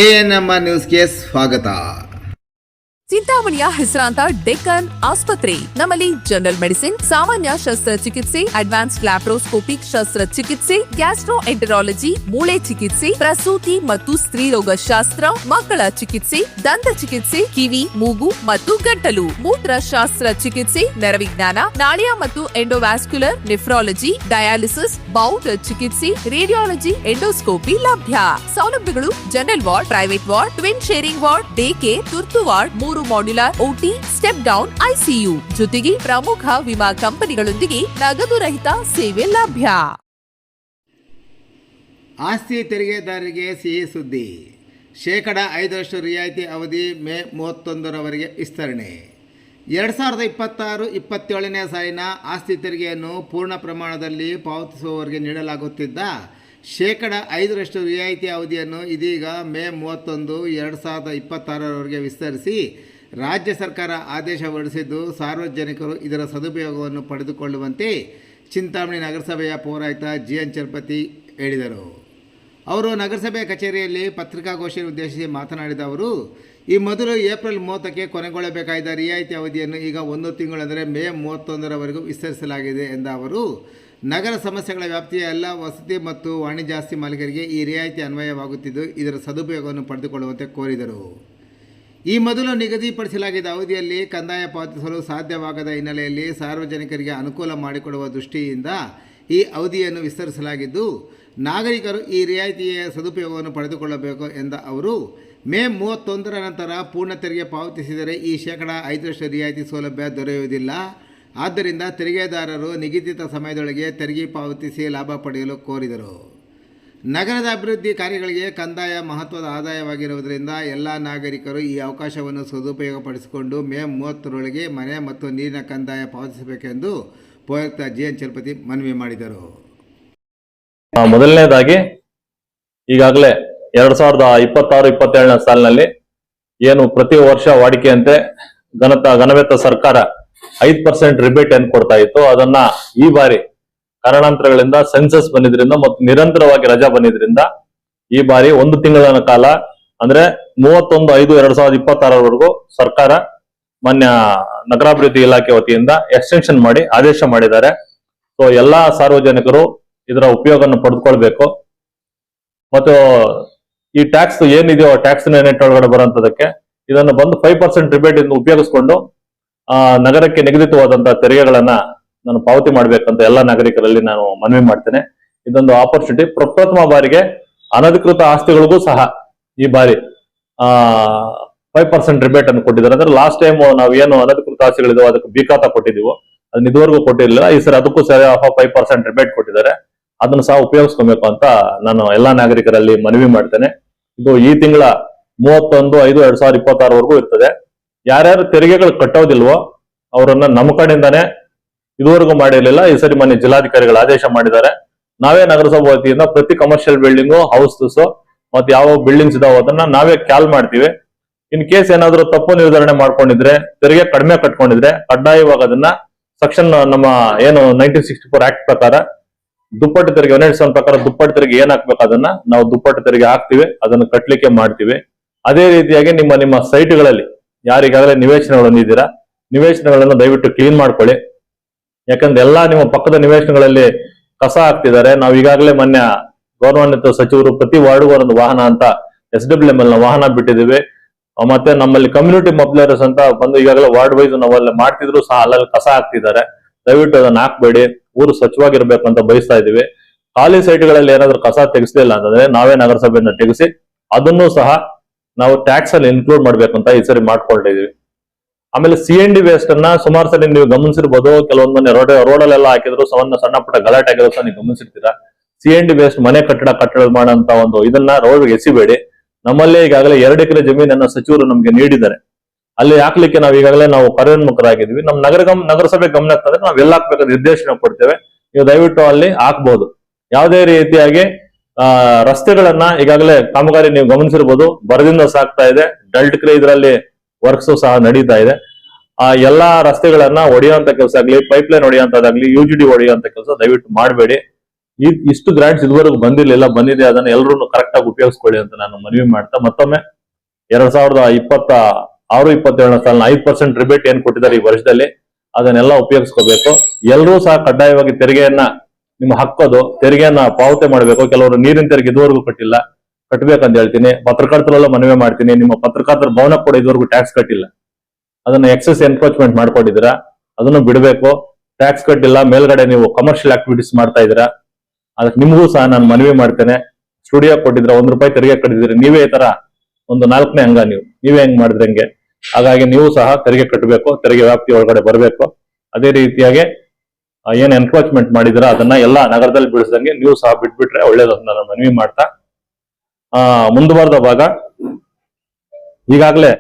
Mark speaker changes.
Speaker 1: ANM ನ್ಯೂಸ್ಗೆ ಸ್ವಾಗತ.
Speaker 2: ಚಿಂತಾಮಣಿಯ ಹೆಸರಾಂತ ಡೆಕ್ಕನ್ ಆಸ್ಪತ್ರೆ. ನಮ್ಮಲ್ಲಿ ಜನರಲ್ ಮೆಡಿಸಿನ್, ಸಾಮಾನ್ಯ ಶಸ್ತ್ರಚಿಕಿತ್ಸೆ, ಅಡ್ವಾನ್ಸ್ಡ್ ಲ್ಯಾಪ್ರೋಸ್ಕೋಪಿಕ್ ಶಸ್ತ್ರಚಿಕಿತ್ಸೆ, ಗ್ಯಾಸ್ಟ್ರೋ ಎಂಟರಾಲಜಿ, ಮೂಳೆ ಚಿಕಿತ್ಸೆ, ಪ್ರಸೂತಿ ಮತ್ತು ಸ್ತ್ರೀರೋಗ ಶಾಸ್ತ್ರ, ಮಕ್ಕಳ ಚಿಕಿತ್ಸೆ, ದಂತ ಚಿಕಿತ್ಸೆ, ಕಿವಿ, ಮೂಗು ಮತ್ತು ಗಂಟಲು, ಮೂತ್ರಶಾಸ್ತ್ರ ಚಿಕಿತ್ಸೆ, ನರವಿಜ್ಞಾನ, ನಾಳಿಯ ಮತ್ತು ಎಂಡೋವ್ಯಾಸ್ಕ್ಯುಲರ್, ನೆಫ್ರಾಲಜಿ, ಡಯಾಲಿಸಿಸ್, ಬೌಲ್ ಚಿಕಿತ್ಸೆ, ರೇಡಿಯಾಲಜಿ, ಎಂಡೋಸ್ಕೋಪಿ ಲಭ್ಯ. ಸೌಲಭ್ಯಗಳು: general ward, private ward, twin sharing ward, day care, ತುರ್ತು ward, 3 modular OT, step down ICU, ಜೊತೆಗೆ ಪ್ರಮುಖ ವಿಮಾ ಕಂಪನಿಗಳೊಂದಿಗೆ ನಗದು ರಹಿತ ಸೇವೆ ಲಭ್ಯ.
Speaker 1: ಆಸ್ತಿ ತೆರಿಗೆದಾರರಿಗೆ ಸಿಹಿ ಸುದ್ದಿ. 5% ರಿಯಾಯಿತಿ ಅವಧಿ ಮೇ 31ರವರೆಗೆ ವಿಸ್ತರಣೆ. 2026-27ನೇ ಸಾಲಿನ ಆಸ್ತಿ ತೆರಿಗೆಯನ್ನು ಪೂರ್ಣ ಪ್ರಮಾಣದಲ್ಲಿ ಪಾವತಿಸುವವರಿಗೆ ನೀಡಲಾಗುತ್ತಿದ್ದ 5% ರಿಯಾಯಿತಿ ಅವಧಿಯನ್ನು ಇದೀಗ ಮೇ 31, 2026ರವರೆಗೆ ವಿಸ್ತರಿಸಿ ರಾಜ್ಯ ಸರ್ಕಾರ ಆದೇಶ ಹೊರಡಿಸಿದ್ದು, ಸಾರ್ವಜನಿಕರು ಇದರ ಸದುಪಯೋಗವನ್ನು ಪಡೆದುಕೊಳ್ಳುವಂತೆ ಚಿಂತಾಮಣಿ ನಗರಸಭೆಯ ಪೌರಾಯುಕ್ತ ಜಿಎನ್ ಚಲಪತಿ ಹೇಳಿದರು. ಅವರು ನಗರಸಭೆ ಕಚೇರಿಯಲ್ಲಿ ಪತ್ರಿಕಾಗೋಷ್ಠಿ ಉದ್ದೇಶಿಸಿ ಮಾತನಾಡಿದ ಅವರು, ಈ ಮೊದಲು ಏಪ್ರಿಲ್ 30ಕ್ಕೆ ಕೊನೆಗೊಳ್ಳಬೇಕಾದ ರಿಯಾಯಿತಿ ಅವಧಿಯನ್ನು ಈಗ 1 ತಿಂಗಳು ಅಂದರೆ ಮೇ 31ರವರೆಗೂ ವಿಸ್ತರಿಸಲಾಗಿದೆ ಎಂದ ಅವರು, ನಗರ ಸಮಸ್ಯೆಗಳ ವ್ಯಾಪ್ತಿಯ ಎಲ್ಲ ವಸತಿ ಮತ್ತು ವಾಣಿಜ್ಯ ಆಸ್ತಿ ಮಾಲೀಕರಿಗೆ ಈ ರಿಯಾಯಿತಿ ಅನ್ವಯವಾಗುತ್ತಿದ್ದು, ಇದರ ಸದುಪಯೋಗವನ್ನು ಪಡೆದುಕೊಳ್ಳುವಂತೆ ಕೋರಿದರು. ಈ ಮೊದಲು ನಿಗದಿಪಡಿಸಲಾಗಿದ್ದ ಅವಧಿಯಲ್ಲಿ ಕಂದಾಯ ಪಾವತಿಸಲು ಸಾಧ್ಯವಾಗದ ಹಿನ್ನೆಲೆಯಲ್ಲಿ ಸಾರ್ವಜನಿಕರಿಗೆ ಅನುಕೂಲ ಮಾಡಿಕೊಡುವ ದೃಷ್ಟಿಯಿಂದ ಈ ಅವಧಿಯನ್ನು ವಿಸ್ತರಿಸಲಾಗಿದ್ದು, ನಾಗರಿಕರು ಈ ರಿಯಾಯಿತಿಯ ಸದುಪಯೋಗವನ್ನು ಪಡೆದುಕೊಳ್ಳಬೇಕು ಎಂದ ಅವರು, ಮೇ 31ರ ನಂತರ ಪೂರ್ಣ ತೆರಿಗೆ ಪಾವತಿಸಿದರೆ ಈ 5% ರಿಯಾಯಿತಿ ಸೌಲಭ್ಯ ದೊರೆಯುವುದಿಲ್ಲ. ಆದ್ದರಿಂದ ತೆರಿಗೆದಾರರು ನಿಗದಿತ ಸಮಯದೊಳಗೆ ತೆರಿಗೆ ಪಾವತಿಸಿ ಲಾಭ ಪಡೆಯಲು ಕೋರಿದರು. ನಗರದ ಅಭಿವೃದ್ಧಿ ಕಾರ್ಯಗಳಿಗೆ ಕಂದಾಯ ಮಹತ್ವದ ಆದಾಯವಾಗಿರುವುದರಿಂದ ಎಲ್ಲ ನಾಗರಿಕರು ಈ ಅವಕಾಶವನ್ನು ಸದುಪಯೋಗಪಡಿಸಿಕೊಂಡು ಮೇ 30ರೊಳಗೆ ಮನೆ ಮತ್ತು ನೀರಿನ ಕಂದಾಯ ಪಾವತಿಸಬೇಕೆಂದು ಪೌರಾಯುಕ್ತ ಜಿಎನ್ ಚಲಪತಿ ಮನವಿ ಮಾಡಿದರು.
Speaker 3: ಮೊದಲನೇದಾಗಿ ಈಗಾಗಲೇ 2026-27ನೇ ಸಾಲಿನಲ್ಲಿ ಏನು ಪ್ರತಿ ವರ್ಷ ವಾಡಿಕೆಯಂತೆ ಘನವೆತ್ತ ಸರ್ಕಾರ 5% ರಿಬೇಟ್ ಏನು ಕೊಡ್ತಾ ಇತ್ತು, ಅದನ್ನ ಈ ಬಾರಿ ಕಾರಣಾಂತರಗಳಿಂದ ಸೆನ್ಸಸ್ ಬಂದಿದ್ರಿಂದ ಮತ್ತು ನಿರಂತರವಾಗಿ ರಜಾ ಬಂದಿದ್ರಿಂದ ಈ ಬಾರಿ 1 ತಿಂಗಳ ಕಾಲ ಅಂದ್ರೆ 31/5/2026ರವರೆಗೂ ಸರ್ಕಾರ ಮಾನ್ಯ ನಗರಾಭಿವೃದ್ಧಿ ಇಲಾಖೆ ವತಿಯಿಂದ ಎಕ್ಸ್ಟೆನ್ಷನ್ ಮಾಡಿ ಆದೇಶ ಮಾಡಿದ್ದಾರೆ. ಸೊ ಎಲ್ಲಾ ಸಾರ್ವಜನಿಕರು ಇದರ ಉಪಯೋಗವನ್ನು ಪಡೆದುಕೊಳ್ಬೇಕು. ಮತ್ತು ಈ ಟ್ಯಾಕ್ಸ್ ಏನಿದೆಯೋ ಟ್ಯಾಕ್ಸ್ ನೆಟ್ ಒಳಗಡೆ ಬರುವಂತದಕ್ಕೆ ಇದನ್ನು ಬಂದು 5% ರಿಬೇಟ್ ಇಂದ ಉಪಯೋಗಿಸಿಕೊಂಡು ನಗರಕ್ಕೆ ನಿಗದಿತವಾದಂತಹ ತೆರಿಗೆಗಳನ್ನ ನಾನು ಪಾವತಿ ಮಾಡ್ಬೇಕಂತ ಎಲ್ಲ ನಾಗರಿಕರಲ್ಲಿ ನಾನು ಮನವಿ ಮಾಡ್ತೇನೆ. ಇದೊಂದು ಆಪರ್ಚುನಿಟಿ. ಪ್ರಪ್ರಥಮ ಬಾರಿಗೆ ಅನಧಿಕೃತ ಆಸ್ತಿಗಳಿಗೂ ಸಹ ಈ ಬಾರಿ 5% ರಿಬೇಟ್ ಅನ್ನು ಕೊಟ್ಟಿದ್ದಾರೆ. ಅಂದ್ರೆ ಲಾಸ್ಟ್ ಟೈಮ್ ನಾವು ಏನು ಅನಧಿಕೃತ ಆಸ್ತಿಗಳಿದಾವೆ ಅದಕ್ಕೆ ಬಿಕಾತ ಕೊಟ್ಟಿದ್ದೀವೋ ಅದನ್ನ ಇದುವರೆಗೂ ಕೊಟ್ಟಿರಲಿಲ್ಲ. ಈ ಸರಿ ಅದಕ್ಕೂ ಸರಿ 5% ರಿಬೇಟ್ ಕೊಟ್ಟಿದ್ದಾರೆ. ಅದನ್ನು ಸಹ ಉಪಯೋಗಿಸ್ಕೊಬೇಕು ಅಂತ ನಾನು ಎಲ್ಲಾ ನಾಗರಿಕರಲ್ಲಿ ಮನವಿ ಮಾಡ್ತೇನೆ. ಇದು ಈ ತಿಂಗಳ 31/5/2026ವರೆಗೂ ಇರ್ತದೆ. ಯಾರ್ಯಾರು ತೆರಿಗೆಗಳು ಕಟ್ಟೋದಿಲ್ವೋ ಅವರನ್ನ ನಮ್ಮ ಕಡೆಯಿಂದಾನೆ ಇದುವರೆಗೂ ಮಾಡಿರ್ಲಿಲ್ಲ, ಈ ಸರಿ ಮೊನ್ನೆ ಜಿಲ್ಲಾಧಿಕಾರಿಗಳು ಆದೇಶ ಮಾಡಿದ್ದಾರೆ. ನಾವೇ ನಗರಸಭಾ ವತಿಯಿಂದ ಪ್ರತಿ ಕಮರ್ಷಿಯಲ್ ಬಿಲ್ಡಿಂಗು, ಹೌಸಸ್ ಮತ್ತೆ ಯಾವ ಬಿಲ್ಡಿಂಗ್ಸ್ ಇದಾವ ಅದನ್ನ ನಾವೇ ಕ್ಯಾಲ್ ಮಾಡ್ತೀವಿ. ಇನ್ ಕೇಸ್ ಏನಾದ್ರು ತಪ್ಪು ನಿರ್ಧರಣೆ ಮಾಡ್ಕೊಂಡಿದ್ರೆ, ತೆರಿಗೆ ಕಡಿಮೆ ಕಟ್ಕೊಂಡಿದ್ರೆ ಕಡ್ಡಾಯವಾಗಿ ಅದನ್ನ ಸೆಕ್ಷನ್ ನಮ್ಮ ಏನು 1964 ಆಕ್ಟ್ ಪ್ರಕಾರ ದುಪ್ಪಟ್ಟು ತೆರಿಗೆ 17 ಪ್ರಕಾರ ದುಪ್ಪಟ್ಟು ತೆರಿಗೆ ಏನ್ ಹಾಕ್ಬೇಕು ಅದನ್ನ ನಾವು ದುಪ್ಪಟ್ಟು ತೆರಿಗೆ ಹಾಕ್ತಿವಿ, ಅದನ್ನು ಕಟ್ಲಿಕ್ಕೆ ಮಾಡ್ತೀವಿ. ಅದೇ ರೀತಿಯಾಗಿ ನಿಮ್ಮ ಸೈಟ್ಗಳಲ್ಲಿ ಯಾರಿಗಾಗಲೇ ನಿವೇಶನಗಳು ಹೊಂದಿದ್ದೀರಾ, ನಿವೇಶನಗಳನ್ನು ದಯವಿಟ್ಟು ಕ್ಲೀನ್ ಮಾಡ್ಕೊಳ್ಳಿ. ಯಾಕಂದ್ರೆ ಎಲ್ಲಾ ನಿಮ್ಮ ಪಕ್ಕದ ನಿವೇಶನಗಳಲ್ಲಿ ಕಸ ಹಾಕ್ತಿದ್ದಾರೆ. ನಾವು ಈಗಾಗಲೇ ಮೊನ್ನೆ ಗೌರವಾನ್ವಿತ ಸಚಿವರು ಪ್ರತಿ ವಾರ್ಡ್ಗೂ ಒಂದು ವಾಹನ ಅಂತ SWML ನ ವಾಹನ ಬಿಟ್ಟಿದ್ದೀವಿ. ಮತ್ತೆ ನಮ್ಮಲ್ಲಿ ಕಮ್ಯುನಿಟಿ ಮೊಬ್ಲರ್ಸ್ ಅಂತ ಬಂದು ಈಗಾಗಲೇ ವಾರ್ಡ್ ವೈಸ್ ನಾವೆಲ್ಲ ಮಾಡ್ತಿದ್ರು ಸಹ ಅಲ್ಲಲ್ಲಿ ಕಸ ಹಾಕ್ತಿದ್ದಾರೆ. ದಯವಿಟ್ಟು ಅದನ್ನ ಹಾಕ್ಬೇಡಿ, ಊರು ಸ್ವಚ್ಛವಾಗಿರ್ಬೇಕು ಅಂತ ಬಯಸ್ತಾ ಇದೀವಿ. ಖಾಲಿ ಸೈಟ್ಗಳಲ್ಲಿ ಏನಾದ್ರು ಕಸ ತೆಗೆಸಲಿಲ್ಲ ಅಂತಂದ್ರೆ ನಾವೇ ನಗರಸಭೆಯಿಂದ ತೆಗೆಸಿ ಅದನ್ನು ಸಹ ನಾವು ಟ್ಯಾಕ್ಸ್ ಅಲ್ಲಿ ಇನ್ಕ್ಲೂಡ್ ಮಾಡ್ಬೇಕಂತ ಈ ಸರಿ ಮಾಡ್ಕೊಂಡಿದೀವಿ. ಆಮೇಲೆ CND ವೇಸ್ಟ್ ಅನ್ನ ಸುಮಾರು ಸರಿ ನೀವು ಗಮನಿಸಿರ್ಬೋದು. ಕೆಲವೊಂದು ಮನೆ ರೋಡಲ್ಲೆಲ್ಲ ಹಾಕಿದ್ರು ಸಣ್ಣ ಪುಟ್ಟ ಗಲಾಟೆ ಆಗಿರೋ ಸಹ ನೀವು ಗಮನಿಸಿರ್ತೀರಾ. CND ವೇಸ್ಟ್ ಮನೆ ಕಟ್ಟಡ ಮಾಡೋಂತ ಒಂದು ಇದನ್ನ ರೋಡ್ ಎಸಿಬೇಡಿ. ನಮ್ಮಲ್ಲೇ ಈಗಾಗಲೇ 2 ಎಕರೆ ಜಮೀನನ್ನ ಸಚಿವರು ನಮ್ಗೆ ನೀಡಿದ್ದಾರೆ. ಅಲ್ಲಿ ಹಾಕ್ಲಿಕ್ಕೆ ನಾವು ಕಾರ್ಯೋನ್ಮುಖರಾಗಿದ್ವಿ. ನಮ್ಮ ನಗರಸಭೆ ಗಮನ ತಂದ್ರೆ ನಾವು ಎಲ್ಲ ಹಾಕ್ಬೇಕಾದ ನಿರ್ದೇಶನ ಕೊಡ್ತೇವೆ. ನೀವು ದಯವಿಟ್ಟು ಅಲ್ಲಿ ಹಾಕ್ಬಹುದು. ಯಾವುದೇ ರೀತಿಯಾಗಿ ರಸ್ತೆಗಳನ್ನ ಈಗಾಗಲೇ ಕಾಮಗಾರಿ ನೀವು ಗಮನಿಸಿರ್ಬೋದು, ಬರದಿಂದ ಸಾಕ್ತಾ ಇದೆ. ಡಲ್ಟ್ ಕ್ರೇ ಇದರಲ್ಲಿ ವರ್ಕ್ಸ್ ಸಹ ನಡೀತಾ ಇದೆ. ಎಲ್ಲಾ ರಸ್ತೆಗಳನ್ನ ಹೊಡೆಯುವಂತ ಕೆಲಸ ಆಗ್ಲಿ, ಪೈಪ್ ಲೈನ್ ಹೊಡೆಯುವಂತದ್ದಾಗ್ಲಿ, UGD ಹೊಡೆಯುವಂತ ಕೆಲಸ ದಯವಿಟ್ಟು ಮಾಡಬೇಡಿ. ಇಷ್ಟು ಗ್ರಾಂಟ್ಸ್ ಇದುವರೆಗೂ ಬಂದಿರಲಿಲ್ಲ, ಬಂದಿದೆ, ಅದನ್ನ ಎಲ್ಲರೂ ಕರೆಕ್ಟ್ ಆಗಿ ಉಪಯೋಗಿಸ್ಕೊಳ್ಳಿ ಅಂತ ನಾನು ಮನವಿ ಮಾಡ್ತಾ ಮತ್ತೊಮ್ಮೆ 2026-27 ಸಾಲಿನ 5% ರಿಬೇಟ್ ಏನ್ ಕೊಟ್ಟಿದ್ದಾರೆ ಈ ವರ್ಷದಲ್ಲಿ ಅದನ್ನೆಲ್ಲ ಉಪಯೋಗಿಸ್ಕೋಬೇಕು. ಎಲ್ಲರೂ ಸಹ ಕಡ್ಡಾಯವಾಗಿ ತೆರಿಗೆಯನ್ನ ನಿಮ್ಮ ಹಕ್ಕದು ತೆರಿಗೆಯನ್ನ ಪಾವತಿ ಮಾಡಬೇಕು. ಕೆಲವರು ನೀರಿನ ತೆರಿಗೆ ಇದುವರೆಗೂ ಕಟ್ಟಿಲ್ಲ, ಕಟ್ಟಬೇಕಂತ ಹೇಳ್ತೀನಿ. ಪತ್ರಕರ್ತರೆಲ್ಲ ಮನವಿ ಮಾಡ್ತೀನಿ, ನಿಮ್ಮ ಪತ್ರಕರ್ತರ ಭವನ ಕೂಡ ಇದುವರೆಗೂ ಟ್ಯಾಕ್ಸ್ ಕಟ್ಟಿಲ್ಲ, ಅದನ್ನ ಎಕ್ಸೆಸ್ ಎನ್ಕ್ರೋಚ್ಮೆಂಟ್ ಮಾಡ್ಕೊಂಡಿದ್ದೀರಾ, ಅದನ್ನು ಬಿಡಬೇಕು. ಟ್ಯಾಕ್ಸ್ ಕಟ್ಟಿಲ್ಲ, ಮೇಲ್ಗಡೆ ನೀವು ಕಮರ್ಷಿಯಲ್ ಆಕ್ಟಿವಿಟೀಸ್ ಮಾಡ್ತಾ ಇದ್ದೀರಾ, ಅದಕ್ಕೆ ನಿಮಗೂ ಸಹ ನಾನು ಮನವಿ ಮಾಡ್ತೇನೆ. ಸ್ಟುಡಿಯೋ ಕೊಟ್ಟಿದ್ರ ₹1 ತೆರಿಗೆ ಕಟ್ಟಿದ್ರಿ, ನೀವೇ ಈ ತರ ಒಂದು 4ನೇ ಅಂಗ ನೀವೇ ಹೆಂಗ್ ಮಾಡಿದ್ರೆ ಹೆಂಗೆ? ಹಾಗಾಗಿ ನೀವು ಸಹ ತೆರಿಗೆ ಕಟ್ಟಬೇಕು, ತೆರಿಗೆ ವ್ಯಾಪ್ತಿ ಒಳಗಡೆ ಬರಬೇಕು. ಅದೇ ರೀತಿಯಾಗಿ ಏನ್ ಎನ್ಕ್ರೋಚ್ಮೆಂಟ್ ಮಾಡಿದ್ರ ಅದನ್ನ ಎಲ್ಲ ನಗರದಲ್ಲಿ ಬಿಡಿಸ್ದಂಗೆ ನೀವು ಸಹ ಬಿಟ್ಬಿಟ್ರೆ ಒಳ್ಳೇದು ನಾನು ಮನವಿ ಮಾಡ್ತಾ ಮುಂದುವರೆದ ಭಾಗ ಈಗಾಗಲೇ